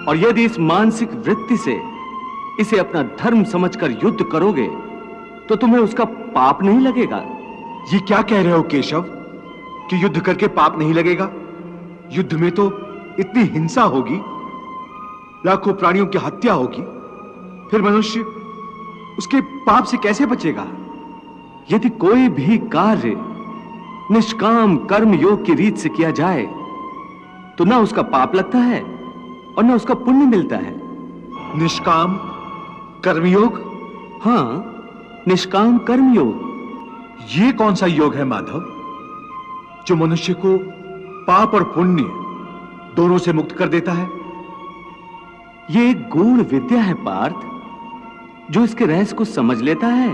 और यदि इस मानसिक वृत्ति से इसे अपना धर्म समझकर युद्ध करोगे तो तुम्हें उसका पाप नहीं लगेगा। ये क्या कह रहे हो केशव कि युद्ध करके पाप नहीं लगेगा? युद्ध में तो इतनी हिंसा होगी, लाखों प्राणियों की हत्या होगी, फिर मनुष्य उसके पाप से कैसे बचेगा? यदि कोई भी कार्य निष्काम कर्म योग की रीत से किया जाए तो ना उसका पाप लगता है और ना उसका पुण्य मिलता है। निष्काम कर्मयोग? हाँ, निष्काम कर्मयोग। ये कौन सा योग है माधव जो मनुष्य को पाप और पुण्य दोनों से मुक्त कर देता है? ये एक गूढ़ विद्या है पार्थ। जो इसके रहस्य को समझ लेता है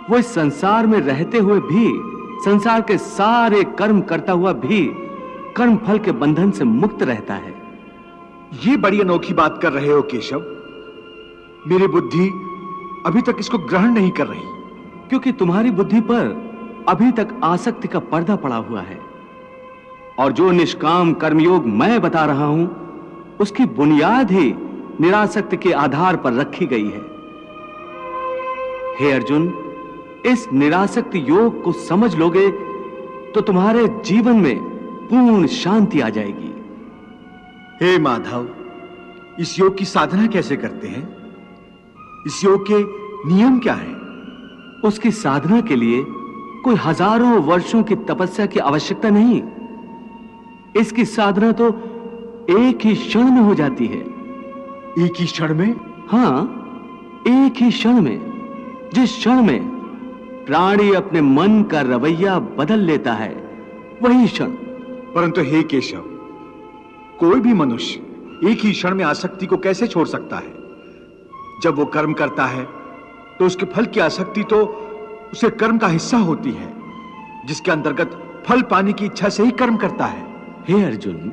वो इस संसार में रहते हुए भी, संसार के सारे कर्म करता हुआ भी कर्म फल के बंधन से मुक्त रहता है। ये बड़ी अनोखी बात कर रहे हो केशव। मेरी बुद्धि अभी तक इसको ग्रहण नहीं कर रही। क्योंकि तुम्हारी बुद्धि पर अभी तक आसक्ति का पर्दा पड़ा हुआ है। और जो निष्काम कर्मयोग मैं बता रहा हूं उसकी बुनियाद ही निरासक्ति के आधार पर रखी गई है। हे अर्जुन, इस निरासक्ति योग को समझ लोगे तो तुम्हारे जीवन में पूर्ण शांति आ जाएगी। हे माधव, इस योग की साधना कैसे करते हैं? इस योग के नियम क्या हैं? उसकी साधना के लिए कोई हजारों वर्षों की तपस्या की आवश्यकता नहीं। इसकी साधना तो एक ही क्षण में हो जाती है। एक ही क्षण में? हां, एक ही क्षण में। जिस क्षण में प्राणी अपने मन का रवैया बदल लेता है वही क्षण। परंतु हे केशव, कोई भी मनुष्य एक ही क्षण में आसक्ति को कैसे छोड़ सकता है? जब वो कर्म करता है तो उसके फल की आसक्ति तो उसे कर्म का हिस्सा होती है, जिसके अंतर्गत फल पाने की इच्छा से ही कर्म करता है। हे अर्जुन,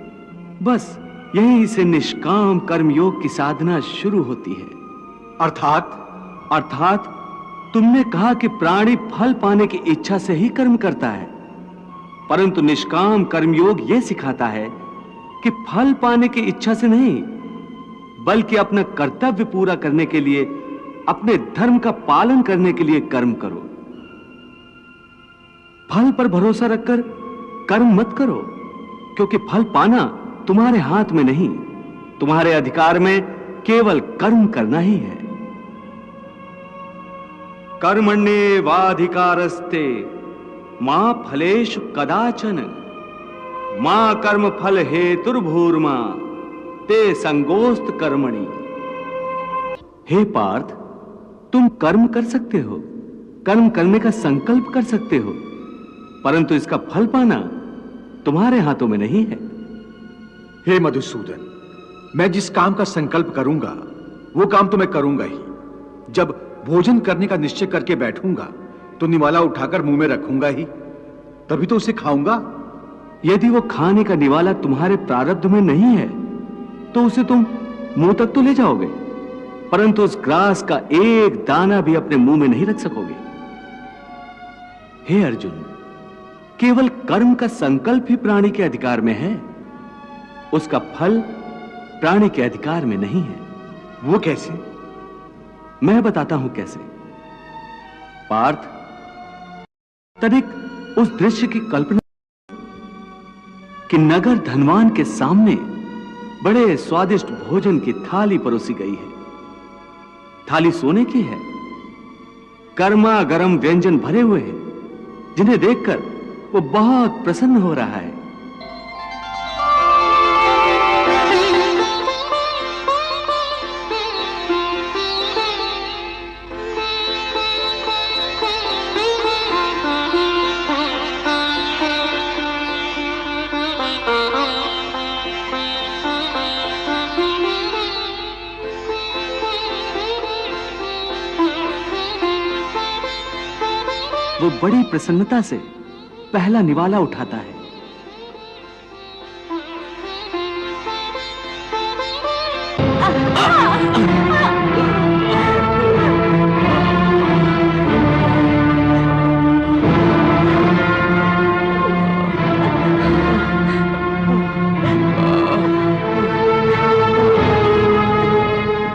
बस यहीं से निष्काम कर्मयोग की साधना शुरू होती है। अर्थात तुमने कहा कि प्राणी फल पाने की इच्छा से ही कर्म करता है, परंतु निष्काम कर्मयोग यह सिखाता है कि फल पाने की इच्छा से नहीं, बल्कि अपना कर्तव्य पूरा करने के लिए, अपने धर्म का पालन करने के लिए कर्म करो। फल पर भरोसा रखकर कर्म मत करो, क्योंकि फल पाना तुम्हारे हाथ में नहीं, तुम्हारे अधिकार में केवल कर्म करना ही है। कर्मण्येवाधिकारस्ते मां फलेषु कदाचन मां कर्म फल हेतुर्भूर्मा ते संगोस्त कर्मणि। हे पार्थ, तुम कर्म कर सकते हो, कर्म करने का संकल्प कर सकते हो, परंतु इसका फल पाना तुम्हारे हाथों में नहीं है। हे मधुसूदन, मैं जिस काम का संकल्प करूंगा वो काम तो मैं करूंगा ही। जब भोजन करने का निश्चय करके बैठूंगा तो निवाला उठाकर मुंह में रखूंगा ही, तभी तो उसे खाऊंगा। यदि वो खाने का निवाला तुम्हारे प्रारब्ध में नहीं है तो उसे तुम मुंह तक तो ले जाओगे, परंतु उस ग्रास का एक दाना भी अपने मुंह में नहीं रख सकोगे। हे अर्जुन, केवल कर्म का संकल्प ही प्राणी के अधिकार में है, उसका फल प्राणी के अधिकार में नहीं है। वो कैसे? मैं बताता हूं कैसे। पार्थ, तनिक उस दृश्य की कल्पना कि नगर धनवान के सामने बड़े स्वादिष्ट भोजन की थाली परोसी गई है। थाली सोने की है, गर्मा गर्म व्यंजन भरे हुए हैं, जिन्हें देखकर वो बहुत प्रसन्न हो रहा है। वो बड़ी प्रसन्नता से पहला निवाला उठाता है।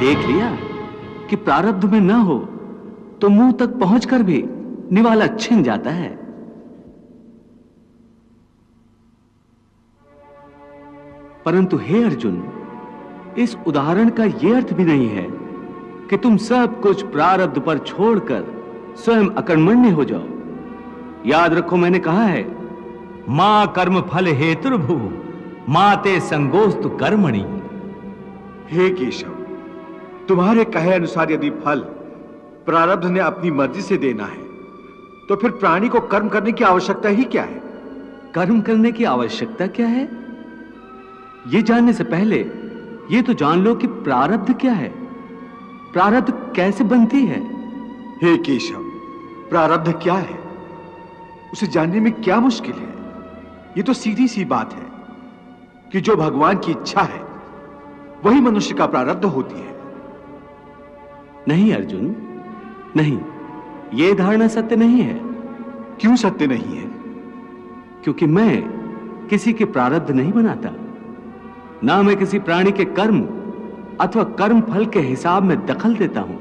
देख लिया कि प्रारब्ध में न हो तो मुंह तक पहुंचकर भी निवाला छिन जाता है। परंतु हे अर्जुन, इस उदाहरण का यह अर्थ भी नहीं है कि तुम सब कुछ प्रारब्ध पर छोड़कर स्वयं अकर्मण्य हो जाओ। याद रखो, मैंने कहा है, मां कर्म फल हेतुर्भु माते संगोस्तु कर्मणि। हे केशव, तुम्हारे कहे अनुसार यदि फल प्रारब्ध ने अपनी मर्जी से देना है तो फिर प्राणी को कर्म करने की आवश्यकता ही क्या है? कर्म करने की आवश्यकता क्या है, यह जानने से पहले यह तो जान लो कि प्रारब्ध क्या है, प्रारब्ध कैसे बनती है। हे केशव, प्रारब्ध क्या है उसे जानने में क्या मुश्किल है? यह तो सीधी सी बात है कि जो भगवान की इच्छा है वही मनुष्य का प्रारब्ध होती है। नहीं अर्जुन, नहीं, यह धारणा सत्य नहीं है। क्यों सत्य नहीं है? क्योंकि मैं किसी के प्रारब्ध नहीं बनाता, ना मैं किसी प्राणी के कर्म अथवा कर्म फल के हिसाब में दखल देता हूं।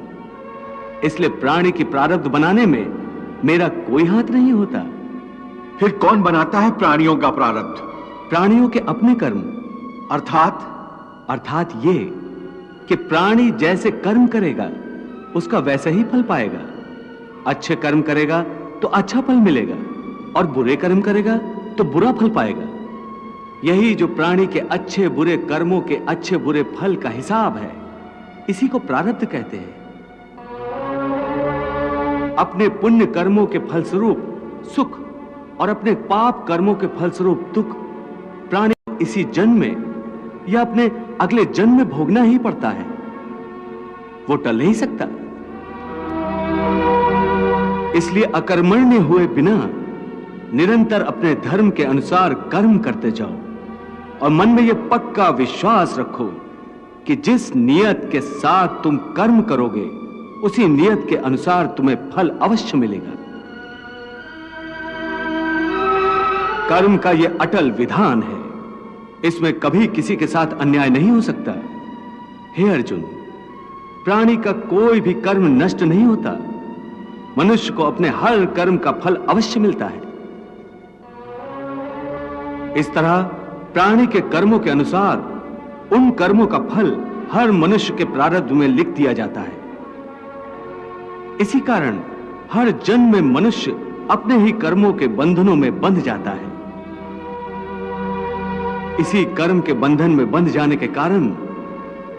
इसलिए प्राणी की प्रारब्ध बनाने में मेरा कोई हाथ नहीं होता। फिर कौन बनाता है प्राणियों का प्रारब्ध? प्राणियों के अपने कर्म। अर्थात ये कि प्राणी जैसे कर्म करेगा उसका वैसा ही फल पाएगा। अच्छे कर्म करेगा तो अच्छा फल मिलेगा और बुरे कर्म करेगा तो बुरा फल पाएगा। यही जो प्राणी के अच्छे बुरे कर्मों के अच्छे बुरे फल का हिसाब है, इसी को प्रारब्ध कहते हैं। अपने पुण्य कर्मों के फलस्वरूप सुख और अपने पाप कर्मों के फलस्वरूप दुख प्राणी को इसी जन्म में या अपने अगले जन्म में भोगना ही पड़ता है, वो टल नहीं सकता। इसलिए अकर्मण्य हुए बिना निरंतर अपने धर्म के अनुसार कर्म करते जाओ और मन में यह पक्का विश्वास रखो कि जिस नियत के साथ तुम कर्म करोगे उसी नियत के अनुसार तुम्हें फल अवश्य मिलेगा। कर्म का यह अटल विधान है, इसमें कभी किसी के साथ अन्याय नहीं हो सकता। हे अर्जुन, प्राणी का कोई भी कर्म नष्ट नहीं होता, मनुष्य को अपने हर कर्म का फल अवश्य मिलता है। इस तरह प्राणी के कर्मों के अनुसार उन कर्मों का फल हर मनुष्य के प्रारब्ध में लिख दिया जाता है। इसी कारण हर जन्म में मनुष्य अपने ही कर्मों के बंधनों में बंध जाता है। इसी कर्म के बंधन में बंध जाने के कारण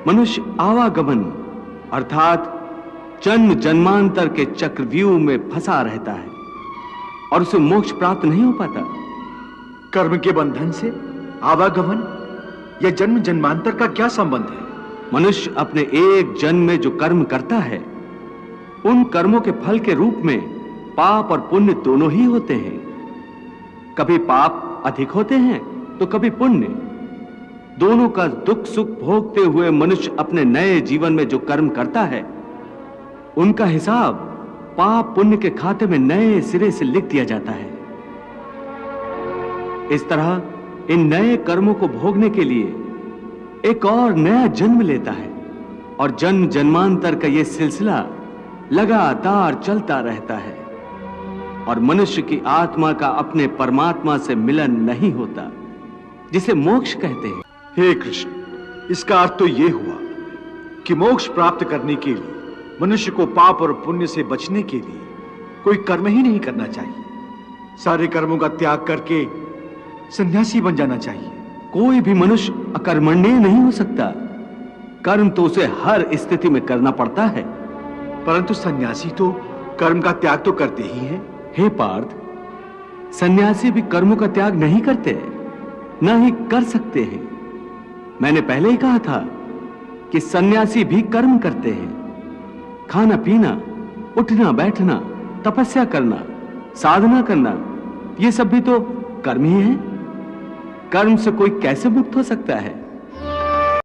मनुष्य आवागमन अर्थात जन्म जन्मांतर के चक्रव्यूह में फंसा रहता है और उसे मोक्ष प्राप्त नहीं हो पाता। कर्म के बंधन से आवागमन या जन्म जन्मांतर का क्या संबंध है? मनुष्य अपने एक जन्म में जो कर्म करता है उन कर्मों के फल के रूप में पाप और पुण्य दोनों ही होते हैं। कभी पाप अधिक होते हैं तो कभी पुण्य। दोनों का दुख सुख भोगते हुए मनुष्य अपने नए जीवन में जो कर्म करता है उनका हिसाब पाप पुण्य के खाते में नए सिरे से लिख दिया जाता है। इस तरह इन नए कर्मों को भोगने के लिए एक और नया जन्म लेता है और जन्म जन्मांतर का यह सिलसिला लगातार चलता रहता है और मनुष्य की आत्मा का अपने परमात्मा से मिलन नहीं होता, जिसे मोक्ष कहते हैं। हे कृष्ण, इसका अर्थ तो यह हुआ कि मोक्ष प्राप्त करने के लिए मनुष्य को पाप और पुण्य से बचने के लिए कोई कर्म ही नहीं करना चाहिए, सारे कर्मों का त्याग करके सन्यासी बन जाना चाहिए। कोई भी मनुष्य अकर्मण्य नहीं हो सकता, कर्म तो उसे हर स्थिति में करना पड़ता है। परंतु सन्यासी तो कर्म का त्याग तो करते ही हैं। हे पार्थ, सन्यासी भी कर्मों का त्याग नहीं करते, न ही कर सकते हैं। मैंने पहले ही कहा था कि सन्यासी भी कर्म करते हैं। खाना पीना, उठना बैठना, तपस्या करना, साधना करना, ये सब भी तो कर्म ही है। कर्म से कोई कैसे मुक्त हो सकता है?